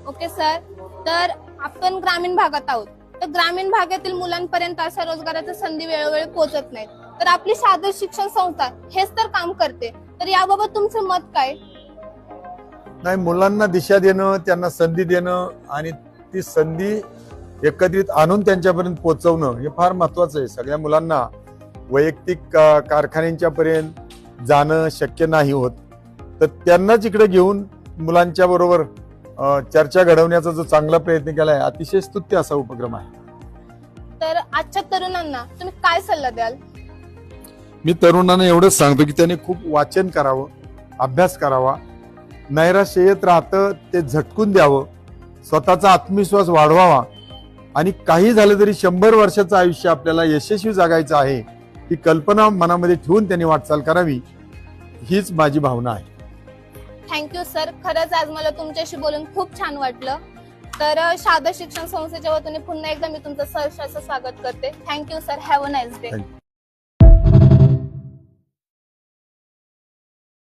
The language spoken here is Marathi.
ओके सर, तर आपण ग्रामीण भागात आहोत, तर ग्रामीण भागातील मुलांपर्यंत अशा रोजगाराच्या संधी वेळोवेळी पोहोचत नाहीत, तर आपली शारदा शिक्षण संस्था हेच तर काम करते, तर याबाबत तुमचं मत काय? नाही, मुलांना दिशा देणं, त्यांना संधी देणं आणि ती संधी एकत्रित आणून त्यांच्यापर्यंत पोहोचवणं हे फार महत्वाचं आहे. सगळ्या मुलांना वैयक्तिक कारखान्यांच्या पर्यंत जाणं शक्य नाही होत, तर त्यांनाच इकडे घेऊन मुलांच्या बरोबर चर्चा घडवण्याचा जो चांगला प्रयत्न केला आहे, अतिशय स्तुत्य असा उपक्रम आहे. तर आजच्या तरुणांना तुम्ही काय सल्ला द्याल? मी तरुणांना एवढंच सांगतो की त्यांनी खूप वाचन करावं, अभ्यास करावा, नैराश्य येत राहतं ते झटकून द्यावं, स्वतःचा आत्मविश्वास वाढवावा आणि काही झालं तरी 100 वर्षाचं आयुष्य आपल्याला यशस्वी जगायचं आहे ही कल्पना मनामध्ये ठेवून त्यांनी वाटचाल करावी, हीच माझी भावना आहे. थँक्यू सर, खरंच आज मला तुमच्याशी बोलून खूप छान वाटलं. तर शारदा शिक्षण संस्थेच्या वतीने पुन्हा एकदा मी तुमचं सहर्ष स्वागत करते. Thank you sir, have a nice day.